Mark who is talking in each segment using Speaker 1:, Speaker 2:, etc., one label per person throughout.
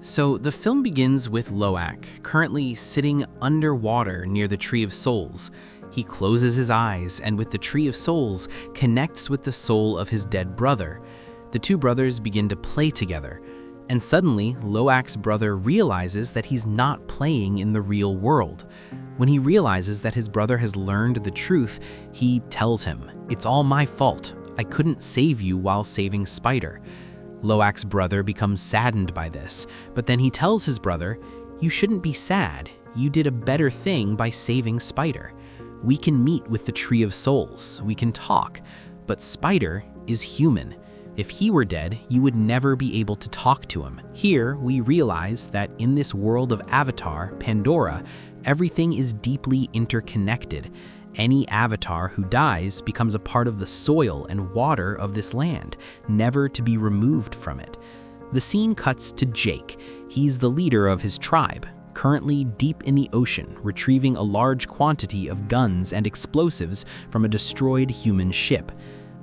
Speaker 1: So the film begins with Loak, currently sitting underwater near the Tree of Souls. He closes his eyes and with the Tree of Souls connects with the soul of his dead brother. The two brothers begin to play together, and suddenly Loak's brother realizes that he's not playing in the real world. When he realizes that his brother has learned the truth, he tells him, "It's all my fault. I couldn't save you while saving Spider." Loak's brother becomes saddened by this, but then he tells his brother, "You shouldn't be sad. You did a better thing by saving Spider. We can meet with the Tree of Souls. We can talk, but Spider is human. If he were dead, you would never be able to talk to him." Here, we realize that in this world of Avatar, Pandora, everything is deeply interconnected. Any avatar who dies becomes a part of the soil and water of this land, never to be removed from it. The scene cuts to Jake. He's the leader of his tribe, currently deep in the ocean, retrieving a large quantity of guns and explosives from a destroyed human ship.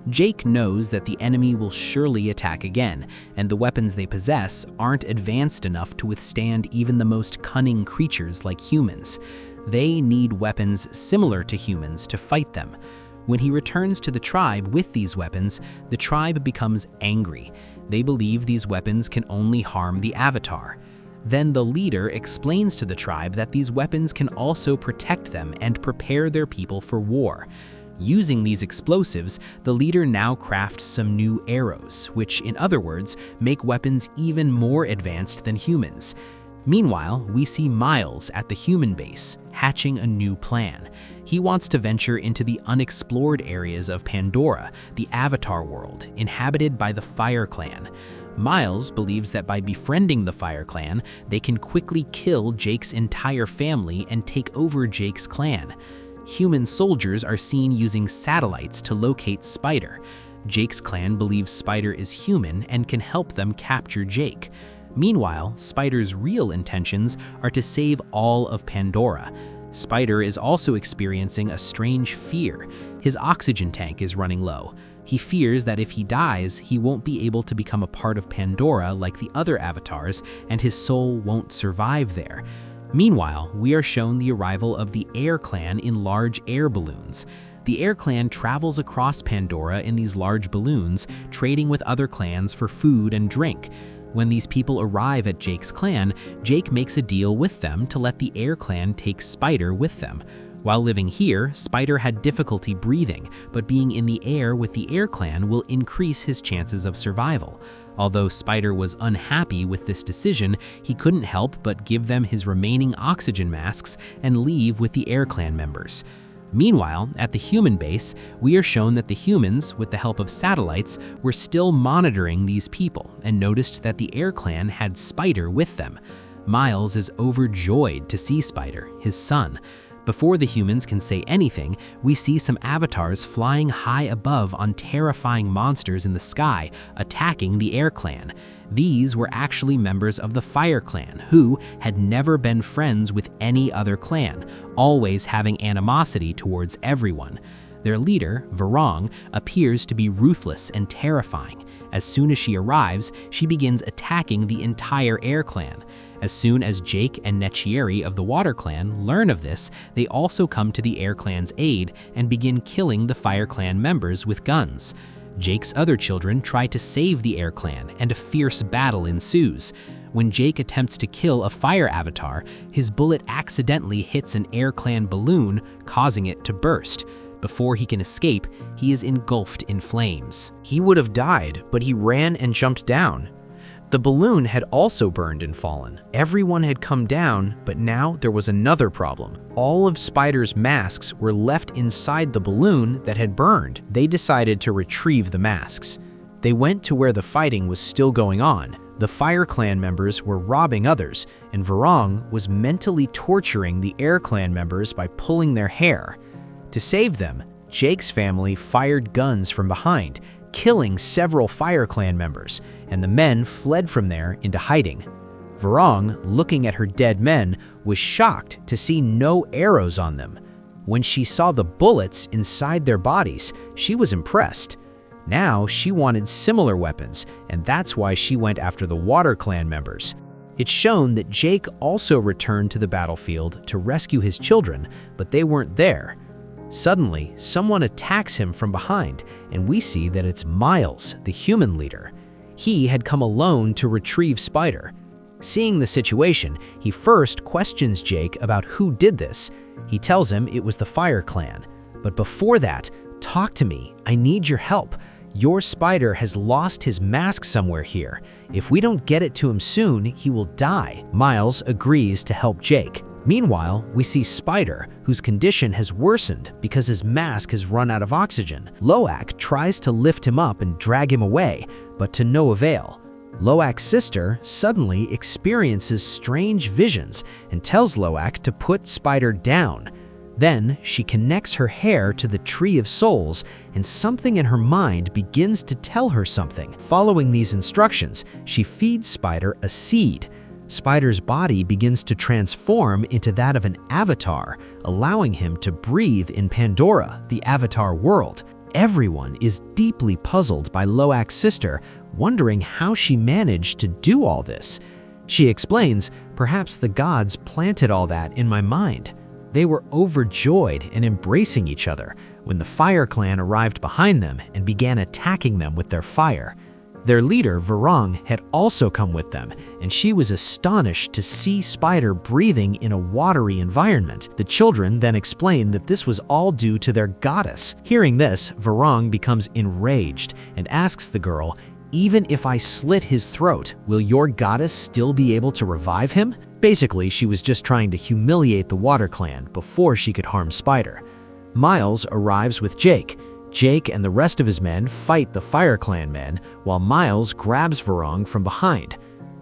Speaker 1: Jake knows that the enemy will surely attack again, and the weapons they possess aren't advanced enough to withstand even the most cunning creatures like humans. They need weapons similar to humans to fight them. When he returns to the tribe with these weapons, the tribe becomes angry. They believe these weapons can only harm the Avatar. Then the leader explains to the tribe that these weapons can also protect them and prepare their people for war. Using these explosives, the leader now crafts some new arrows, which, in other words, make weapons even more advanced than humans. Meanwhile, we see Miles at the human base, hatching a new plan. He wants to venture into the unexplored areas of Pandora, the Avatar world, inhabited by the Fire Clan. Miles believes that by befriending the Fire Clan, they can quickly kill Jake's entire family and take over Jake's clan. Human soldiers are seen using satellites to locate Spider. Jake's clan believes Spider is human and can help them capture Jake. Meanwhile, Spider's real intentions are to save all of Pandora. Spider is also experiencing a strange fear. His oxygen tank is running low. He fears that if he dies, he won't be able to become a part of Pandora like the other avatars, and his soul won't survive there. Meanwhile, we are shown the arrival of the Air Clan in large air balloons. The Air Clan travels across Pandora in these large balloons, trading with other clans for food and drink. When these people arrive at Jake's clan, Jake makes a deal with them to let the Air Clan take Spider with them. While living here, Spider had difficulty breathing, but being in the air with the Air Clan will increase his chances of survival. Although Spider was unhappy with this decision, he couldn't help but give them his remaining oxygen masks and leave with the Air Clan members. Meanwhile, at the human base, we are shown that the humans, with the help of satellites, were still monitoring these people and noticed that the Air Clan had Spider with them. Miles is overjoyed to see Spider, his son. Before the humans can say anything, we see some avatars flying high above on terrifying monsters in the sky, attacking the Air Clan. These were actually members of the Fire Clan, who had never been friends with any other clan, always having animosity towards everyone. Their leader, Varang, appears to be ruthless and terrifying. As soon as she arrives, she begins attacking the entire Air Clan. As soon as Jake and Neteyam of the Water Clan learn of this, they also come to the Air Clan's aid and begin killing the Fire Clan members with guns. Jake's other children try to save the Air Clan, and a fierce battle ensues. When Jake attempts to kill a fire avatar, his bullet accidentally hits an Air Clan balloon, causing it to burst. Before he can escape, he is engulfed in flames.
Speaker 2: He would have died, but he ran and jumped down. The balloon had also burned and fallen. Everyone had come down, but now there was another problem. All of Spider's masks were left inside the balloon that had burned. They decided to retrieve the masks. They went to where the fighting was still going on. The Fire Clan members were robbing others, and Varang was mentally torturing the Air Clan members by pulling their hair. To save them, Jake's family fired guns from behind, killing several Fire Clan members, and the men fled from there into hiding. Varang, looking at her dead men, was shocked to see no arrows on them. When she saw the bullets inside their bodies, she was impressed. Now she wanted similar weapons, and that's why she went after the Water Clan members. It's shown that Jake also returned to the battlefield to rescue his children, but they weren't there. Suddenly, someone attacks him from behind, and we see that it's Miles, the human leader. He had come alone to retrieve Spider. Seeing the situation, he first questions Jake about who did this. He tells him it was the Fire Clan. But before that, talk to me. I need your help. Your Spider has lost his mask somewhere here. If we don't get it to him soon, he will die. Miles agrees to help Jake. Meanwhile, we see Spider, whose condition has worsened because his mask has run out of oxygen. Loak tries to lift him up and drag him away, but to no avail. Loak's sister suddenly experiences strange visions and tells Loak to put Spider down. Then she connects her hair to the Tree of Souls, and something in her mind begins to tell her something. Following these instructions, she feeds Spider a seed. Spider's body begins to transform into that of an avatar, allowing him to breathe in Pandora, the avatar world. Everyone is deeply puzzled by Loak's sister, wondering how she managed to do all this. She explains, "Perhaps the gods planted all that in my mind." They were overjoyed and embracing each other when the Fire Clan arrived behind them and began attacking them with their fire. Their leader, Varang, had also come with them, and she was astonished to see Spider breathing in a watery environment. The children then explained that this was all due to their goddess. Hearing this, Varang becomes enraged and asks the girl, "Even if I slit his throat, will your goddess still be able to revive him?" Basically, she was just trying to humiliate the Water Clan before she could harm Spider. Miles arrives with Jake. Jake and the rest of his men fight the Fire Clan men, while Miles grabs Varang from behind.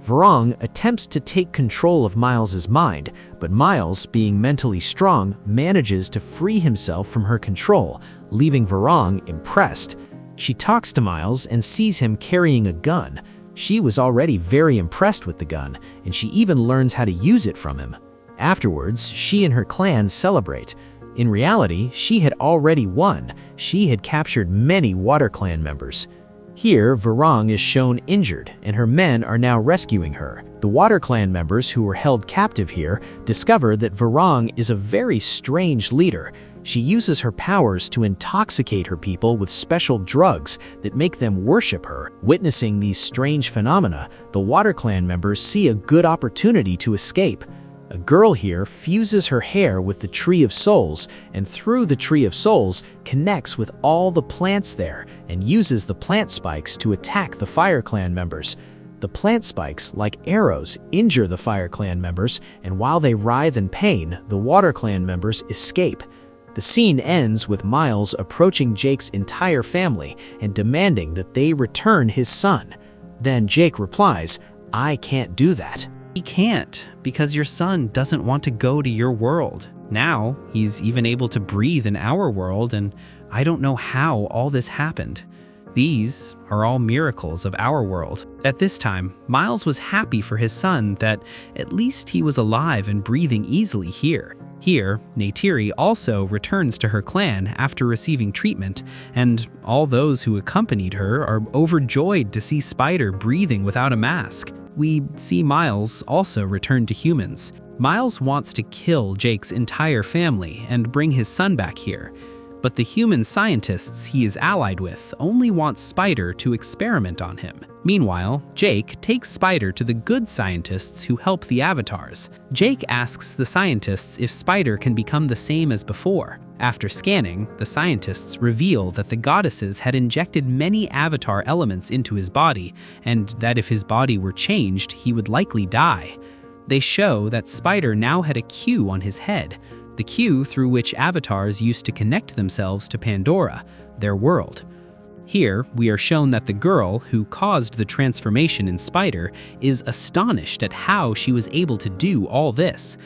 Speaker 2: Varang attempts to take control of Miles's mind, but Miles, being mentally strong, manages to free himself from her control, leaving Varang impressed. She talks to Miles and sees him carrying a gun. She was already very impressed with the gun, and she even learns how to use it from him. Afterwards, she and her clan celebrate. In reality, she had already won. She had captured many Water Clan members. Here, Varang is shown injured, and her men are now rescuing her. The Water Clan members who were held captive here discover that Varang is a very strange leader. She uses her powers to intoxicate her people with special drugs that make them worship her. Witnessing these strange phenomena, the Water Clan members see a good opportunity to escape. A girl here fuses her hair with the Tree of Souls, and through the Tree of Souls connects with all the plants there and uses the plant spikes to attack the Fire Clan members. The plant spikes, like arrows, injure the Fire Clan members, and while they writhe in pain, the Water Clan members escape. The scene ends with Miles approaching Jake's entire family and demanding that they return his son. Then Jake replies, "I can't do that."
Speaker 1: He can't, because your son doesn't want to go to your world. Now, he's even able to breathe in our world, and I don't know how all this happened. These are all miracles of our world. At this time, Miles was happy for his son that at least he was alive and breathing easily here. Here, Neteyam also returns to her clan after receiving treatment, and all those who accompanied her are overjoyed to see Spider breathing without a mask. We see Miles also return to humans. Miles wants to kill Jake's entire family and bring his son back here, but the human scientists he is allied with only want Spider to experiment on him. Meanwhile, Jake takes Spider to the good scientists who help the avatars. Jake asks the scientists if Spider can become the same as before. After scanning, the scientists reveal that the goddesses had injected many avatar elements into his body, and that if his body were changed, he would likely die. They show that Spider now had a Q on his head, the Q through which avatars used to connect themselves to Pandora, their world. Here, we are shown that the girl who caused the transformation in Spider is astonished at how she was able to do all this.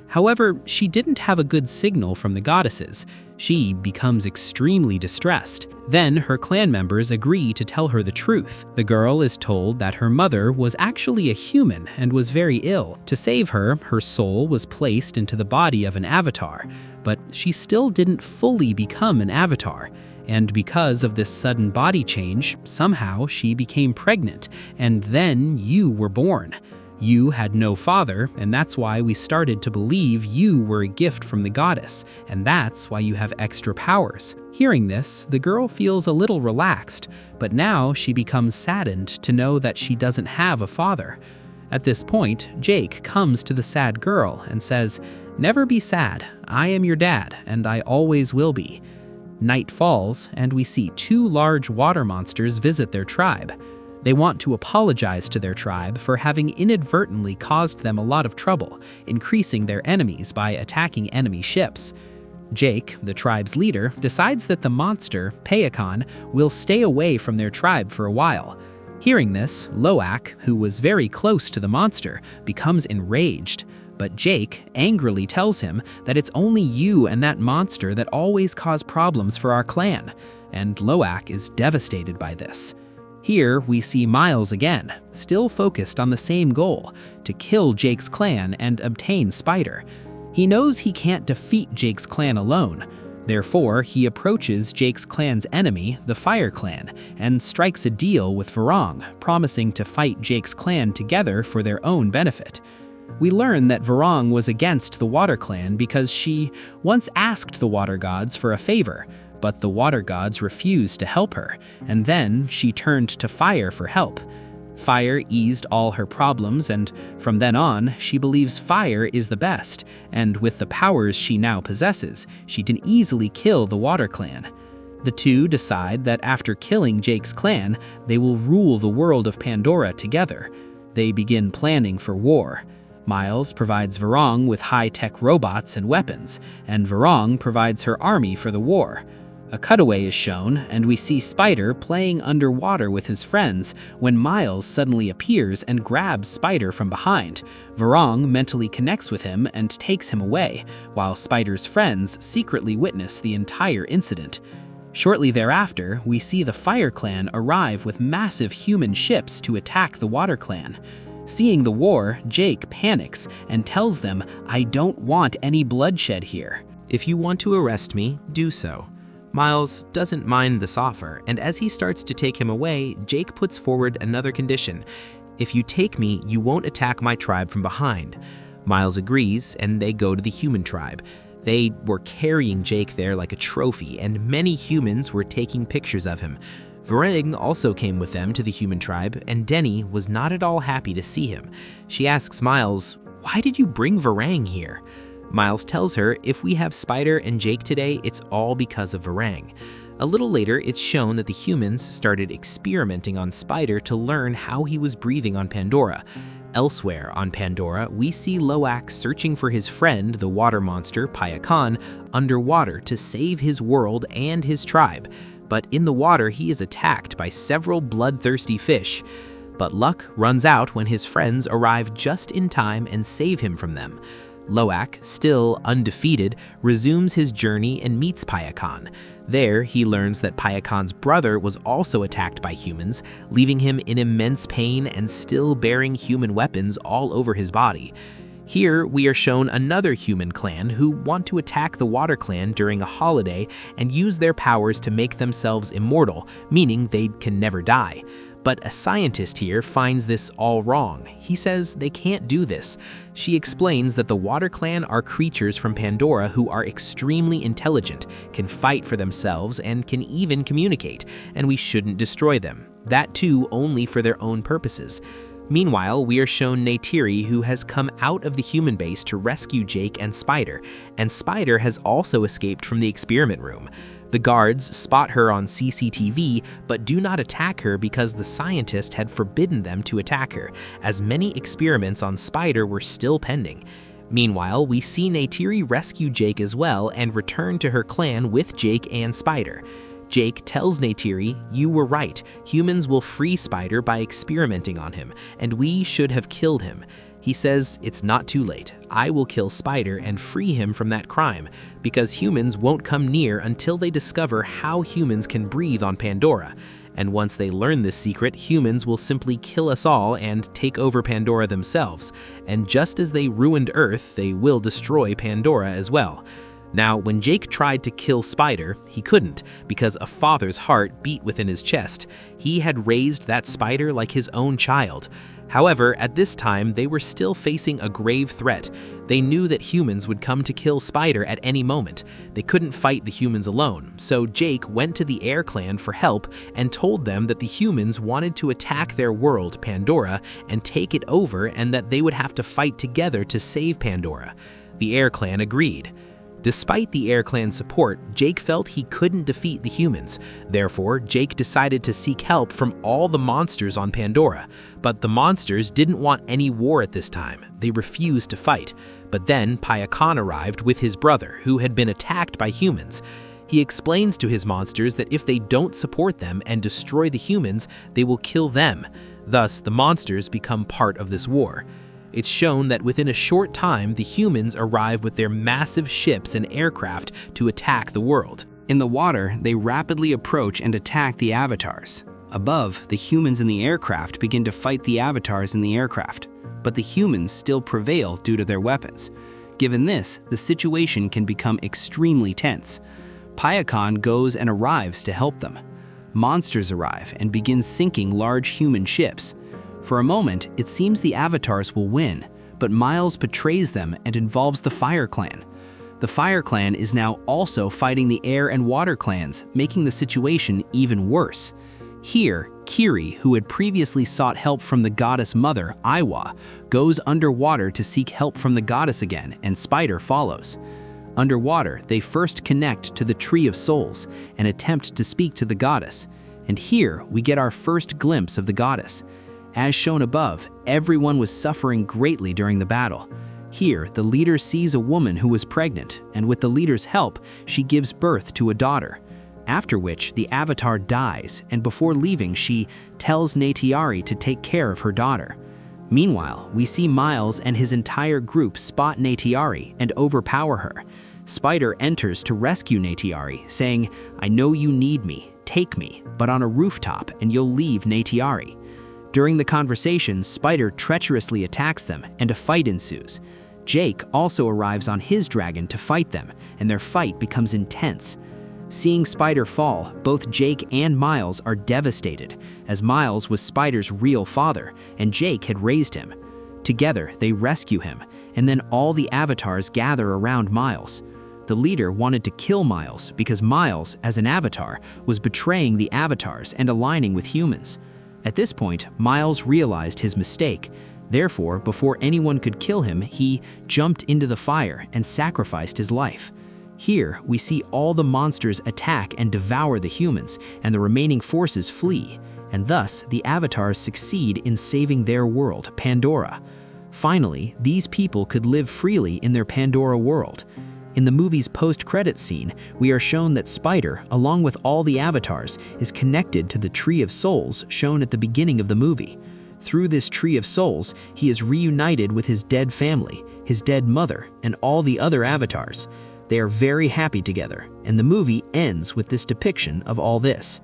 Speaker 1: However, she didn't have a good signal from the goddesses. She becomes extremely distressed. Then her clan members agree to tell her the truth. The girl is told that her mother was actually a human and was very ill. To save her, her soul was placed into the body of an avatar, but she still didn't fully become an avatar. And because of this sudden body change, somehow she became pregnant, and then you were born.
Speaker 2: You had no father, and that's why we started to believe you were a gift from the goddess, and that's why you have extra powers." Hearing this, the girl feels a little relaxed, but now she becomes saddened to know that she doesn't have a father. At this point, Jake comes to the sad girl and says, "Never be sad. I am your dad, and I always will be." Night falls, and we see two large water monsters visit their tribe. They want to apologize to their tribe for having inadvertently caused them a lot of trouble, increasing their enemies by attacking enemy ships. Jake, the tribe's leader, decides that the monster, Payakan, will stay away from their tribe for a while. Hearing this, Loak, who was very close to the monster, becomes enraged. But Jake angrily tells him that it's only you and that monster that always cause problems for our clan, and Loak is devastated by this. Here we see Miles again, still focused on the same goal, to kill Jake's clan and obtain Spider. He knows he can't defeat Jake's clan alone. Therefore, he approaches Jake's clan's enemy, the Fire Clan, and strikes a deal with Varang, promising to fight Jake's clan together for their own benefit. We learn that Varang was against the Water Clan because she once asked the Water Gods for a favor, but the Water Gods refused to help her, and then she turned to Fire for help. Fire eased all her problems, and from then on, she believes Fire is the best, and with the powers she now possesses, she can easily kill the Water Clan. The two decide that after killing Jake's clan, they will rule the world of Pandora together. They begin planning for war. Miles provides Varang with high-tech robots and weapons, and Varang provides her army for the war. A cutaway is shown, and we see Spider playing underwater with his friends when Miles suddenly appears and grabs Spider from behind. Varang mentally connects with him and takes him away, while Spider's friends secretly witness the entire incident. Shortly thereafter, we see the Fire Clan arrive with massive human ships to attack the Water Clan. Seeing the war, Jake panics and tells them, "I don't want any bloodshed here.
Speaker 1: If you want to arrest me, do so." Miles doesn't mind this offer, and as he starts to take him away, Jake puts forward another condition. "If you take me, you won't attack my tribe from behind." Miles agrees, and they go to the human tribe. They were carrying Jake there like a trophy, and many humans were taking pictures of him. Varang also came with them to the human tribe, and Denny was not at all happy to see him. She asks Miles, "Why did you bring Varang here?" Miles tells her, "If we have Spider and Jake today, it's all because of Varang." A little later, it's shown that the humans started experimenting on Spider to learn how he was breathing on Pandora. Elsewhere on Pandora, we see Loak searching for his friend, the water monster Payakan, underwater to save his world and his tribe. But in the water, he is attacked by several bloodthirsty fish. But luck runs out when his friends arrive just in time and save him from them. Loak, still undefeated, resumes his journey and meets Payakan. There, he learns that Payakan's brother was also attacked by humans, leaving him in immense pain and still bearing human weapons all over his body. Here, we are shown another human clan who want to attack the Water Clan during a holiday and use their powers to make themselves immortal, meaning they can never die. But a scientist here finds this all wrong. He says they can't do this. She explains that the Water Clan are creatures from Pandora who are extremely intelligent, can fight for themselves, and can even communicate, and we shouldn't destroy them. That too only for their own purposes. Meanwhile, we are shown Neteyam, who has come out of the human base to rescue Jake and Spider has also escaped from the experiment room. The guards spot her on CCTV, but do not attack her because the scientist had forbidden them to attack her, as many experiments on Spider were still pending. Meanwhile, we see Neteyam rescue Jake as well and return to her clan with Jake and Spider. Jake tells Neteyam, "You were right, humans will free Spider by experimenting on him, and we should have killed him." He says, "It's not too late. I will kill Spider and free him from that crime, because humans won't come near until they discover how humans can breathe on Pandora. And once they learn this secret, humans will simply kill us all and take over Pandora themselves. And just as they ruined Earth, they will destroy Pandora as well."
Speaker 2: Now, when Jake tried to kill Spider, he couldn't because a father's heart beat within his chest. He had raised that spider like his own child. However, at this time, they were still facing a grave threat. They knew that humans would come to kill Spider at any moment. They couldn't fight the humans alone, so Jake went to the Air Clan for help and told them that the humans wanted to attack their world, Pandora, and take it over, and that they would have to fight together to save Pandora. The Air Clan agreed. Despite the Air Clan's support, Jake felt he couldn't defeat the humans. Therefore, Jake decided to seek help from all the monsters on Pandora. But the monsters didn't want any war at this time. They refused to fight. But then Payakan arrived with his brother, who had been attacked by humans. He explains to his monsters that if they don't support them and destroy the humans, they will kill them. Thus, the monsters become part of this war. It's shown that within a short time, the humans arrive with their massive ships and aircraft to attack the world.
Speaker 1: In the water, they rapidly approach and attack the avatars. Above, the humans in the aircraft begin to fight the avatars in the aircraft, but the humans still prevail due to their weapons. Given this, the situation can become extremely tense. Payakan goes and arrives to help them. Monsters arrive and begin sinking large human ships. For a moment, it seems the avatars will win, but Miles betrays them and involves the Fire Clan. The Fire Clan is now also fighting the Air and Water clans, making the situation even worse. Here, Kiri, who had previously sought help from the goddess mother, Eywa, goes underwater to seek help from the goddess again, and Spider follows. Underwater, they first connect to the Tree of Souls and attempt to speak to the goddess. And here, we get our first glimpse of the goddess. As shown above, everyone was suffering greatly during the battle. Here, the leader sees a woman who was pregnant, and with the leader's help, she gives birth to a daughter. After which, the avatar dies, and before leaving, she tells Neteyam to take care of her daughter. Meanwhile, we see Miles and his entire group spot Neteyam and overpower her. Spider enters to rescue Neteyam, saying, "I know you need me, take me, but on a rooftop and you'll leave Neteyam." During the conversation, Spider treacherously attacks them, and a fight ensues. Jake also arrives on his dragon to fight them, and their fight becomes intense. Seeing Spider fall, both Jake and Miles are devastated, as Miles was Spider's real father, and Jake had raised him. Together, they rescue him, and then all the avatars gather around Miles. The leader wanted to kill Miles because Miles, as an avatar, was betraying the avatars and aligning with humans. At this point, Miles realized his mistake. Therefore, before anyone could kill him, he jumped into the fire and sacrificed his life. Here, we see all the monsters attack and devour the humans, and the remaining forces flee, and thus the avatars succeed in saving their world, Pandora. Finally, these people could live freely in their Pandora world. In the movie's post-credits scene, we are shown that Spider, along with all the avatars, is connected to the Tree of Souls shown at the beginning of the movie. Through this Tree of Souls, he is reunited with his dead family, his dead mother, and all the other avatars. They are very happy together, and the movie ends with this depiction of all this.